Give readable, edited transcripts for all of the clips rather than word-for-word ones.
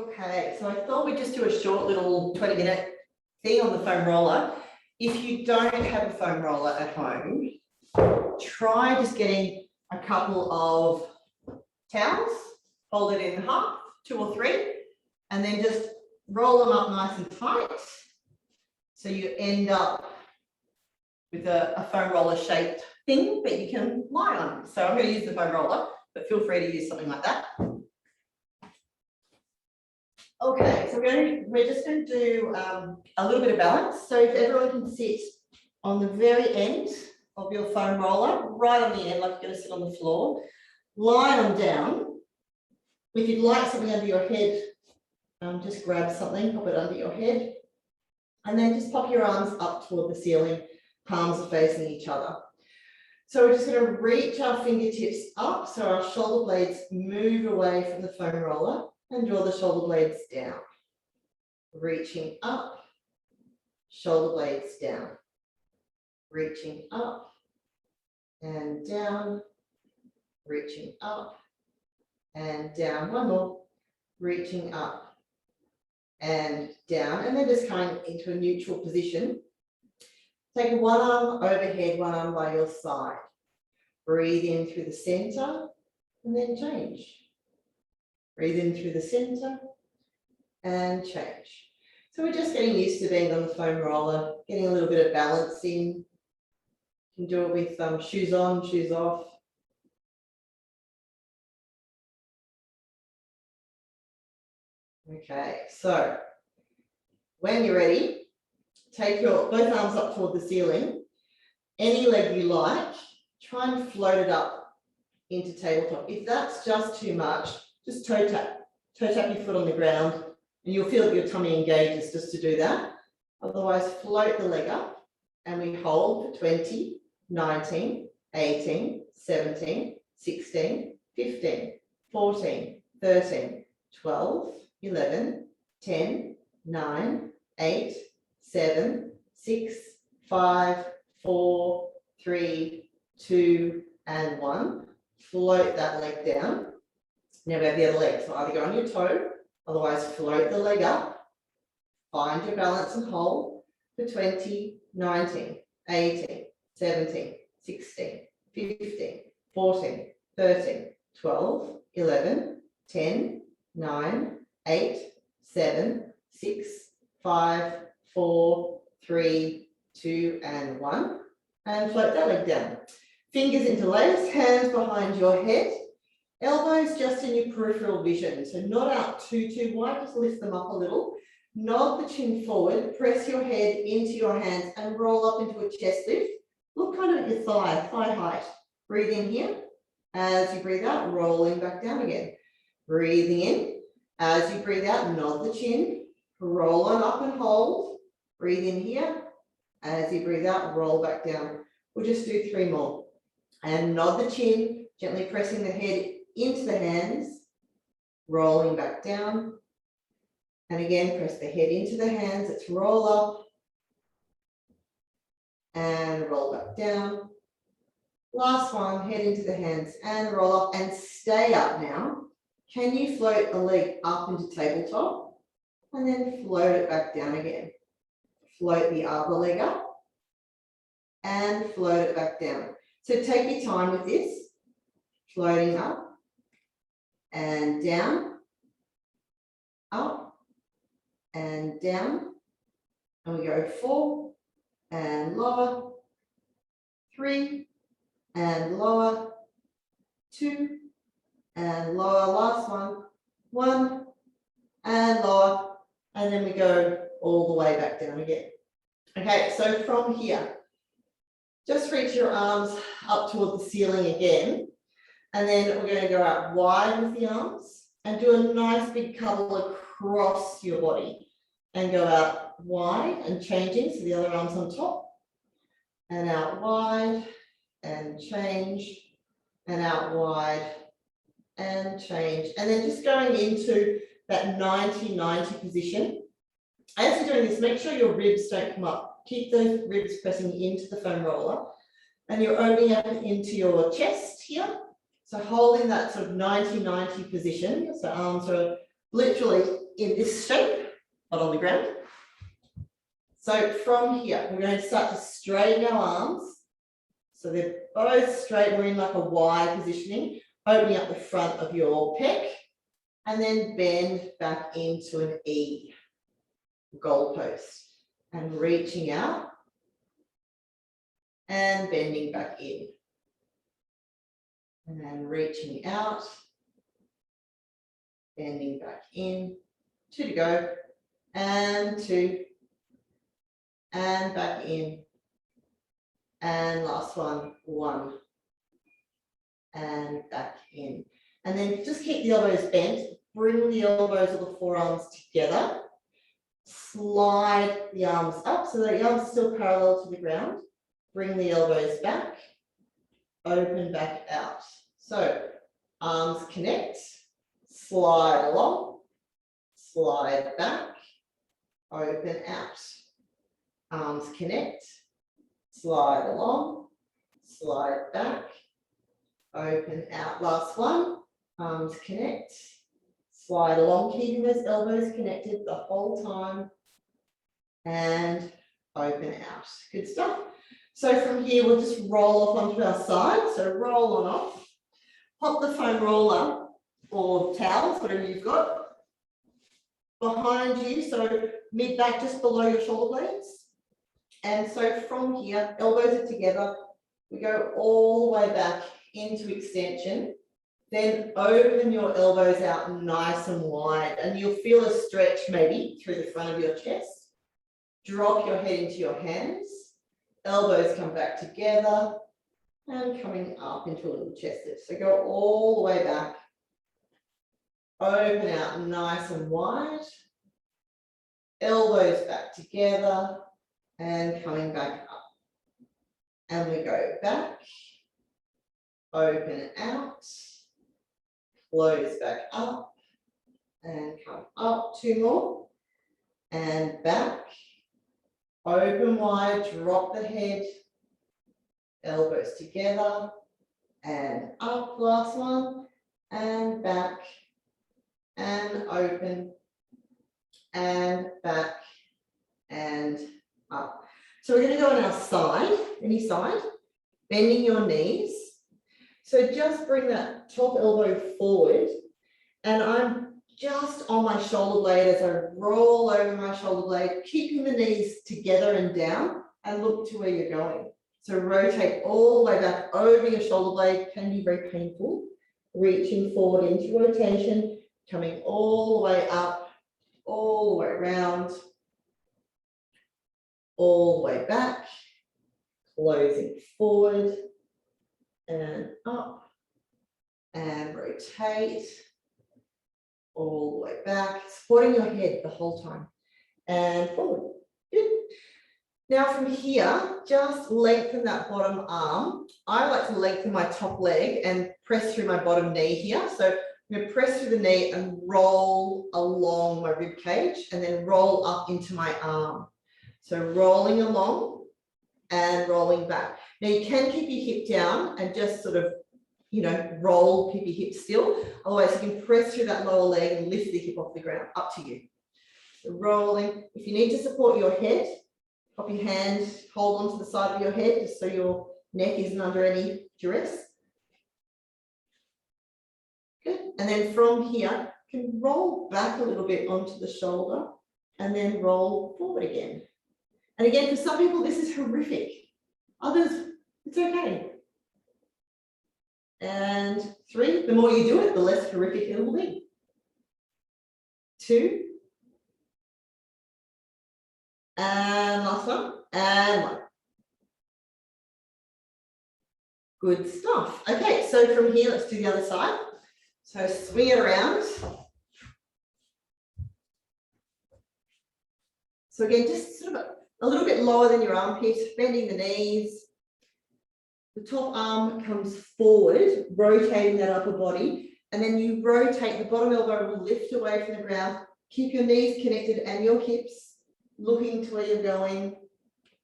Okay, so I thought we'd just do a short little 20-minute thing on the foam roller. If you don't have a foam roller at home, try just getting a couple of towels, hold it in half, 2 or 3, and then just roll them up nice and tight. So you end up with a foam roller shaped thing that you can lie on. So I'm going to use the foam roller, but feel free to use something like that. Okay, so we're just going to do a little bit of balance. So if everyone can sit on the very end of your foam roller, right on the end, like you're going to sit on the floor, lie them down. If you'd like something under your head, just grab something, pop it under your head, and then just pop your arms up toward the ceiling, palms are facing each other. So we're just going to reach our fingertips up so our shoulder blades move away from the foam roller and draw the shoulder blades down. Reaching up, shoulder blades down. Reaching up and down, reaching up and down. One more, reaching up and down, and then just coming into a neutral position. Take one arm overhead, one arm by your side. Breathe in through the center and then change. Breathe in through the center and change. So we're just getting used to being on the foam roller, getting a little bit of balance in. You can do it with shoes on, shoes off. Okay, so when you're ready, take your both arms up toward the ceiling. Any leg you like, try and float it up into tabletop. If that's just too much, just toe tap your foot on the ground, and you'll feel that your tummy engages just to do that. Otherwise, float the leg up, and we hold for 20, 19, 18, 17, 16, 15, 14, 13, 12, 11, 10, 9, 8, 7, 6, 5, 4, 3, 2, and 1. Float that leg down. Now we have the other leg, so either go on your toe, otherwise float the leg up, find your balance and hold for 20, 19, 18, 17, 16, 15, 14, 13, 12, 11, 10, 9, 8, 7, 6, 5, 4, 3, 2, and 1. And float that leg down. Fingers interlace, hands behind your head. Elbows just in your peripheral vision, so not out too wide, just lift them up a little. Nod the chin forward, press your head into your hands and roll up into a chest lift. Look kind of at your thigh height. Breathe in here. As you breathe out, rolling back down again. Breathing in. As you breathe out, nod the chin, roll on up and hold. Breathe in here. As you breathe out, roll back down. We'll just do 3 more. And nod the chin, gently pressing the head into the hands, rolling back down. And again, press the head into the hands. Let's roll up and roll back down. Last one, head into the hands and roll up and stay up now. Can you float the leg up into tabletop and then float it back down again? Float the other leg up and float it back down. So take your time with this, floating up and down, up and down, and we go 4 and lower, 3 and lower, 2 and lower, last one, 1 and lower, and then we go all the way back down again. Okay, so from here, just reach your arms up toward the ceiling again, and then we're going to go out wide with the arms and do a nice big cuddle across your body and go out wide and changing, so the other arm's on top, and out wide and change, and out wide and change, and then just going into that 90-90 position. As you're doing this, make sure your ribs don't come up. Keep the ribs pressing into the foam roller, and you're opening up into your chest here. So holding that sort of 90-90 position, so arms are literally in this shape, not on the ground. So from here, we're going to start to straighten our arms. So they're both straight, we're in like a Y positioning, opening up the front of your pec, and then bend back into an E goalpost and reaching out and bending back in. And then reaching out, bending back in, 2 to go, and 2, and back in, and last one, 1, and back in. And then just keep the elbows bent, bring the elbows or the forearms together, slide the arms up so that the arms are still parallel to the ground, bring the elbows back, open back out. So arms connect, slide along, slide back, open out. Arms connect, slide along, slide back, open out. Last one, arms connect, slide along, keeping those elbows connected the whole time, and open out. Good stuff. So from here, we'll just roll off onto our side. So roll on off. Pop the foam roller or towels, whatever you've got, behind you, so mid-back just below your shoulder blades. And so from here, elbows are together. We go all the way back into extension. Then open your elbows out nice and wide, and you'll feel a stretch maybe through the front of your chest. Drop your head into your hands. Elbows come back together and coming up into a little chest lift. So go all the way back. Open out nice and wide. Elbows back together and coming back up. And we go back, open out, close back up and come up, 2 more, and back, open wide, drop the head, elbows together and up, last one, and back and open and back and up. So we're going to go on our side, any side, bending your knees. So just bring that top elbow forward, and I'm just on my shoulder blade as I roll over my shoulder blade, keeping the knees together and down, and look to where you're going. So rotate all the way back over your shoulder blade, can be very painful. Reaching forward into rotation, coming all the way up, all the way around, all the way back, closing forward and up, and rotate all the way back, supporting your head the whole time, and forward. Good. Now from here, just lengthen that bottom arm. I like to lengthen my top leg and press through my bottom knee here. So I'm going to press through the knee and roll along my rib cage, and then roll up into my arm. So rolling along and rolling back. Now you can keep your hip down and just sort of, you know, roll, keep your hip still. Otherwise you can press through that lower leg and lift the hip off the ground, up to you. So rolling. If you need to support your head, pop your hand, hold onto the side of your head just so your neck isn't under any duress. Good. And then from here, you can roll back a little bit onto the shoulder and then roll forward again. And again, for some people, this is horrific. Others, it's okay. And 3, the more you do it, the less horrific it will be. 2. And last one. And 1. Good stuff. Okay, so from here, let's do the other side. So swing it around. So again, just sort of a little bit lower than your armpit, bending the knees. The top arm comes forward, rotating that upper body, and then you rotate, the bottom elbow will lift away from the ground. Keep your knees connected and your hips looking to where you're going.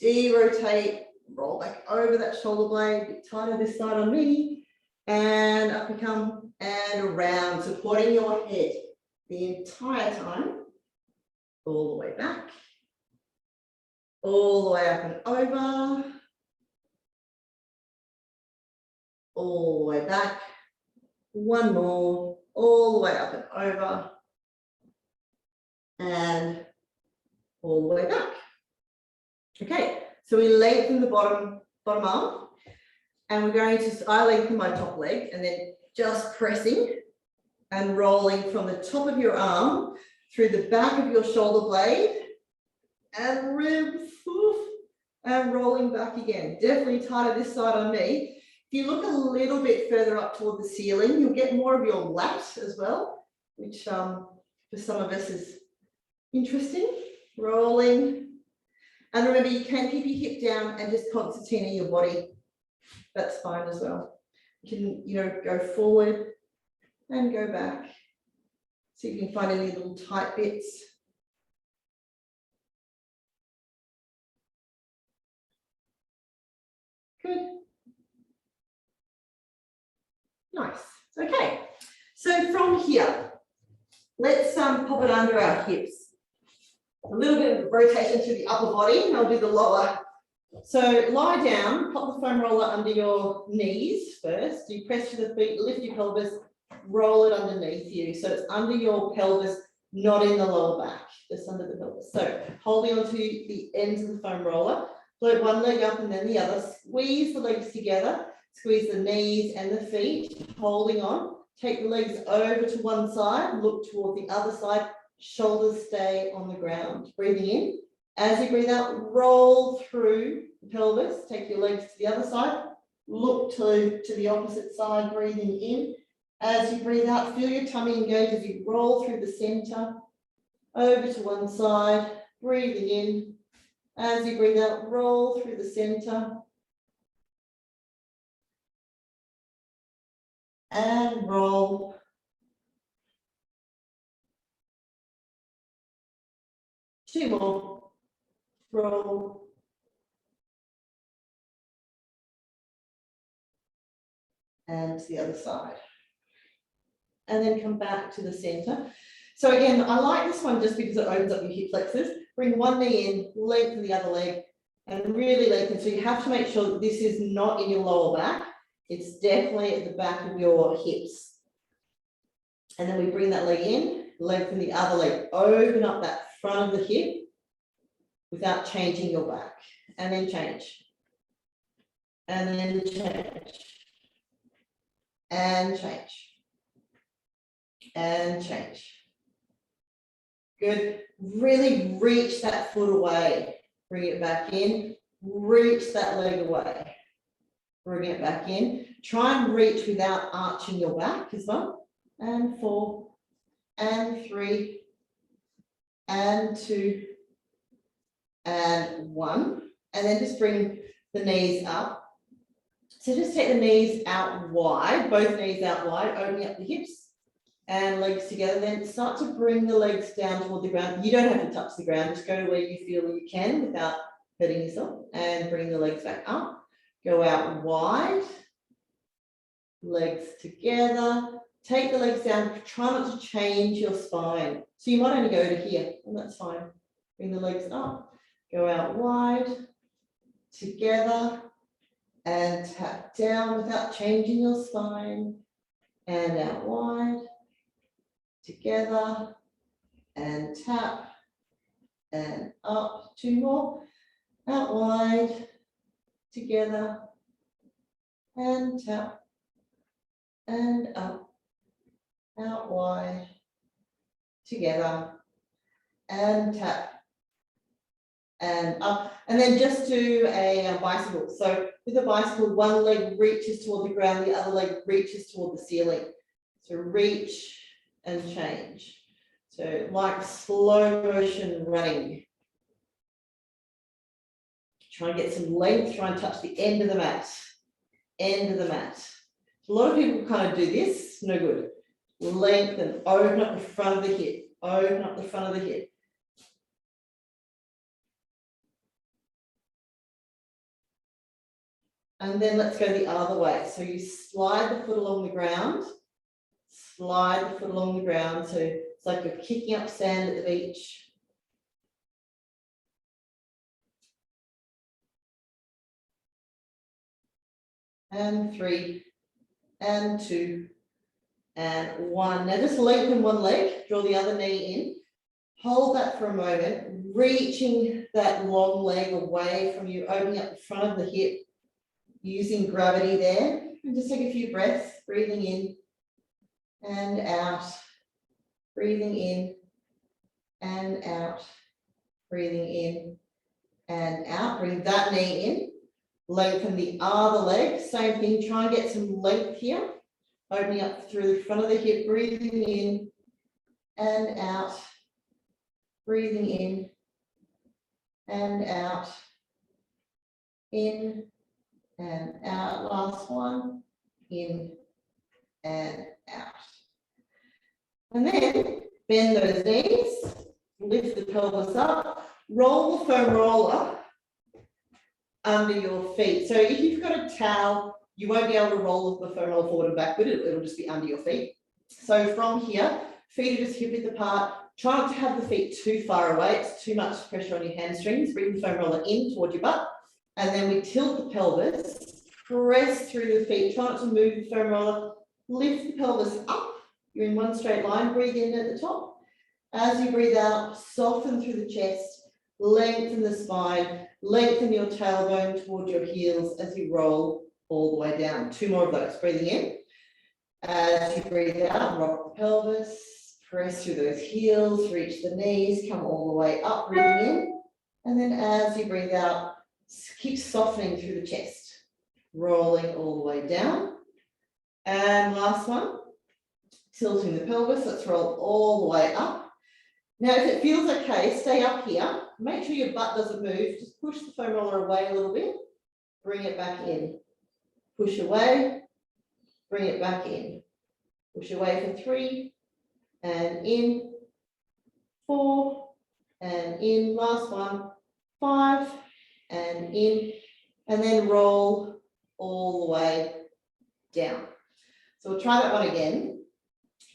De-rotate, roll back over that shoulder blade, a bit tighter this side on me, and up you come, and around, supporting your head. the entire time, all the way back, all the way up and over, all the way back, one more, all the way up and over, and all the way back. Okay, so we lengthen the bottom arm, and we're going to, I lengthen my top leg, and then just pressing and rolling from the top of your arm through the back of your shoulder blade and ribs, and rolling back again. Definitely tighter this side on me. If you look a little bit further up toward the ceiling, you'll get more of your lat as well, which for some of us is interesting. Rolling. And remember, you can keep your hip down and just concertina your body. That's fine as well. You can, you know, go forward and go back. See if you can find any little tight bits. Good. Nice. Okay. So from here, let's pop it under our hips. A little bit of rotation through the upper body, and I'll do the lower. So lie down, pop the foam roller under your knees first. You press to the feet, lift your pelvis, roll it underneath you. So it's under your pelvis, not in the lower back, just under the pelvis. So holding onto the ends of the foam roller, float one leg up and then the other. Squeeze the legs together, squeeze the knees and the feet, holding on. Take the legs over to one side, look toward the other side, shoulders stay on the ground. Breathing in. As you breathe out, roll through the pelvis, take your legs to the other side, look to the opposite side, breathing in. As you breathe out, feel your tummy engage as you roll through the center, over to one side, breathing in. As you breathe out, roll through the center. And roll. Two more. Roll. And to the other side. And then come back to the center. So again, I like this one just because it opens up your hip flexors. Bring one knee in, lengthen the other leg, and really lengthen. So you have to make sure that this is not in your lower back. It's definitely at the back of your hips. And then we bring that leg in, lengthen the other leg, open up that front of the hip without changing your back. And then change. And then change. And change. And change. Good. Really reach that foot away. Bring it back in. Reach that leg away. Bring it back in. Try and reach without arching your back as well. And 4, and 3, and 2, and 1. And then just bring the knees up. So just take the knees out wide, both knees out wide, opening up the hips and legs together. Then start to bring the legs down toward the ground. You don't have to touch the ground, just go to where you feel you can without hurting yourself. And bring the legs back up. Go out wide, legs together. Take the legs down, try not to change your spine. So you might only go to here, and that's fine. Bring the legs up, go out wide, together, and tap down without changing your spine. And out wide, together, and tap, and up. 2 more, out wide, together, and tap, and up. Out wide, together, and tap, and up. And then just do a bicycle. So with a bicycle, one leg reaches toward the ground, the other leg reaches toward the ceiling. So reach and change. So like slow motion running. Try and get some length, try and touch the end of the mat. End of the mat. A lot of people kind of do this, no good. Lengthen, open up the front of the hip, open up the front of the hip. And then let's go the other way. So you slide the foot along the ground, slide the foot along the ground. So It's like you're kicking up sand at the beach. And 3, and 2, and 1. Now just lengthen one leg, draw the other knee in. Hold that for a moment, reaching that long leg away from you, opening up the front of the hip, using gravity there. And just take a few breaths, breathing in and out, breathing in and out, breathing in and out. Bring that knee in, lengthen the other leg, same thing, try and get some length here, opening up through the front of the hip, breathing in and out, breathing in and out, in and out. Last one, in and out. And then bend those knees, lift the pelvis up, roll the foam roller under your feet. So if you've got a towel, you won't be able to roll the foam roller forward and backward, it'll just be under your feet. So from here, feet are just hip width apart. Try not to have the feet too far away, it's too much pressure on your hamstrings. Bring the foam roller in towards your butt, and then we tilt the pelvis, press through the feet, try not to move the foam roller, lift the pelvis up. You're in one straight line, breathe in at the top. As you breathe out, soften through the chest, lengthen the spine, lengthen your tailbone towards your heels as you roll all the way down. 2 more of those, breathing in. As you breathe out, rock the pelvis, press through those heels, reach the knees, come all the way up, breathing in. And then as you breathe out, keep softening through the chest, rolling all the way down. And last one, tilting the pelvis, let's roll all the way up. Now, if it feels okay, stay up here. Make sure your butt doesn't move. Just push the foam roller away a little bit. Bring it back in. Push away. Bring it back in. Push away for 3. And in. 4. And in. Last one. 5. And in. And then roll all the way down. So we'll try that one again.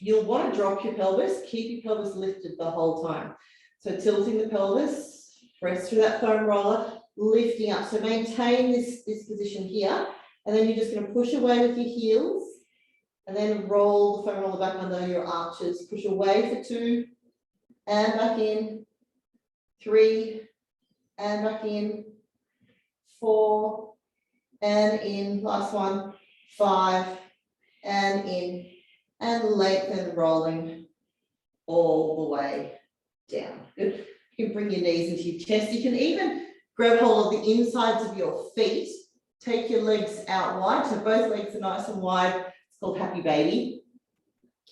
You'll want to drop your pelvis, keep your pelvis lifted the whole time. So tilting the pelvis, press through that foam roller, lifting up. So maintain this position here, and then you're just going to push away with your heels, and then roll the foam roller back under your arches. Push away for 2, and back in, 3, and back in, 4, and in, last one, 5, and in. And lengthen, rolling all the way down. Good. You can bring your knees into your chest. You can even grab hold of the insides of your feet. Take your legs out wide. So both legs are nice and wide. It's called happy baby.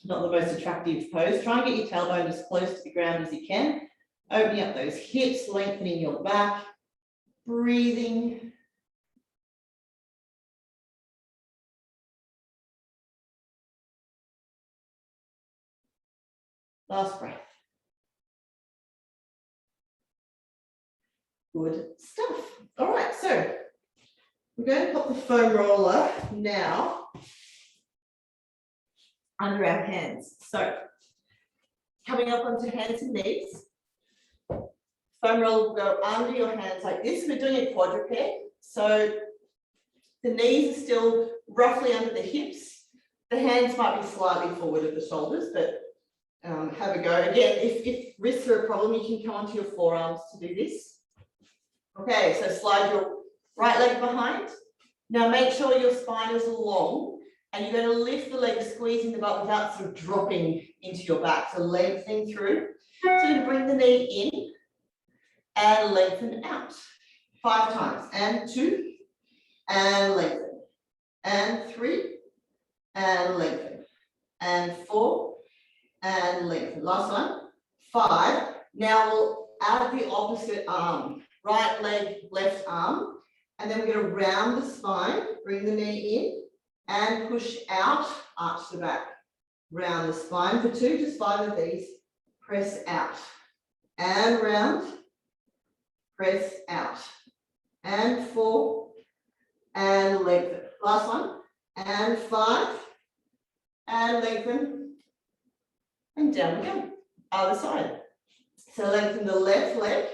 Not the most attractive pose. Try and get your tailbone as close to the ground as you can. Opening up those hips, lengthening your back. Breathing. Last breath. Good stuff. All right, so we're going to put the foam roller now under our hands. So coming up onto hands and knees. Foam roller will go under your hands like this. We're doing a quadruped. So the knees are still roughly under the hips. The hands might be slightly forward of the shoulders, but have a go. Again, if wrists are a problem, you can come onto your forearms to do this. Okay, so slide your right leg behind. Now make sure your spine is long, and you're going to lift the leg, squeezing the butt without sort of dropping into your back. So lengthening through. So you're going to bring the knee in and lengthen out. 5 times. And 2, and lengthen. And 3, and lengthen. And 4, and lengthen. Last one. 5. Now we'll add the opposite arm. Right leg, left arm. And then we're going to round the spine, bring the knee in, and push out, arch the back. Round the spine for 2, just 5 of these. Press out. And round. Press out. And 4. And lengthen. Last one. And 5. And lengthen. And down we go. other side. So lengthen the left leg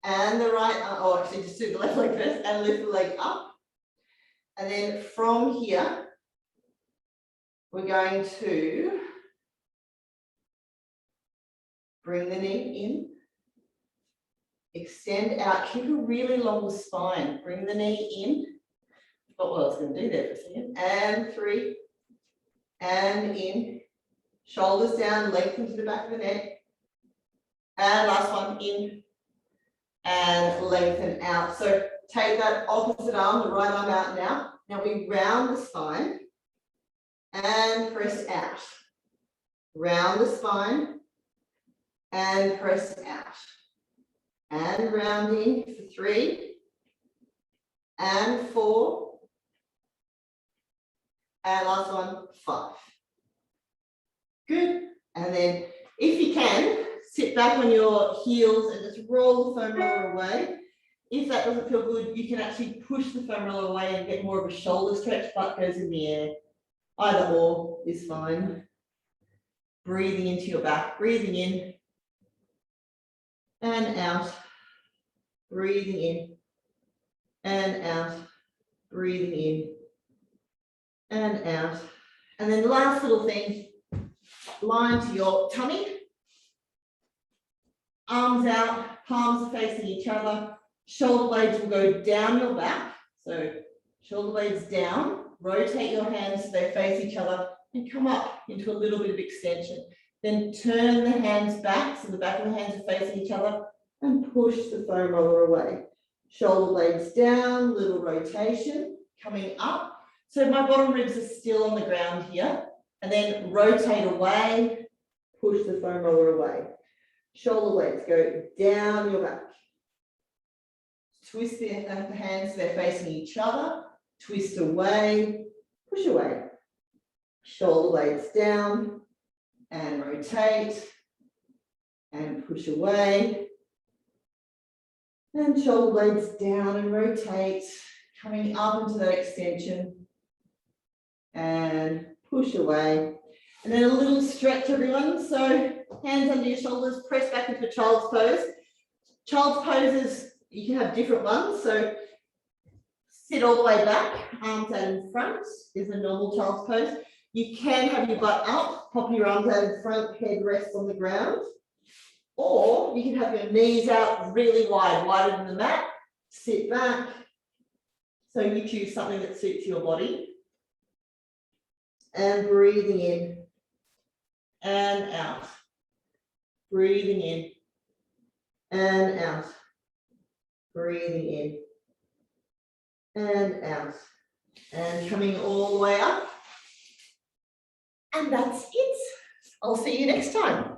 and the right arm, or actually just do the left leg first and lift the leg up. And then from here, we're going to bring the knee in, extend out, keep a really long spine, bring the knee in. Forgot what I was going to do there for a second. And 3, and in, shoulders down, lengthen to the back of the neck. And last one, in, and lengthen out. So take that opposite arm, the right arm out now. Now we round the spine and press out. Round the spine and press out. And rounding for 3 and 4. And last one, 5. Good. And then if you can, sit back on your heels and just roll the foam roller away. If that doesn't feel good, you can actually push the foam roller away and get more of a shoulder stretch. Butt goes in the air. Either or is fine. Breathing into your back, breathing in and out. Breathing in and out. Breathing in and out. And then the last little thing, line to your tummy. Arms out, palms are facing each other. Shoulder blades will go down your back. So shoulder blades down, rotate your hands so they face each other and come up into a little bit of extension. Then turn the hands back, so the back of the hands are facing each other, and push the foam roller away. Shoulder blades down, little rotation, coming up. So my bottom ribs are still on the ground here. And then rotate away, push the foam roller away. Shoulder blades go down your back. Twist the hands so they're facing each other. Twist away, push away. Shoulder blades down and rotate and push away. And shoulder blades down and rotate, coming up into that extension and push away. And then a little stretch, everyone. So hands under your shoulders, press back into child's pose. Child's poses, you can have different ones. So sit all the way back, arms out in front is a normal child's pose. You can have your butt up, pop your arms out in front, head rests on the ground. Or you can have your knees out really wide, wider than the mat. Sit back. So you choose something that suits your body. And breathing in and out. Breathing in and out. Breathing in and out. And coming all the way up. And that's it. I'll see you next time.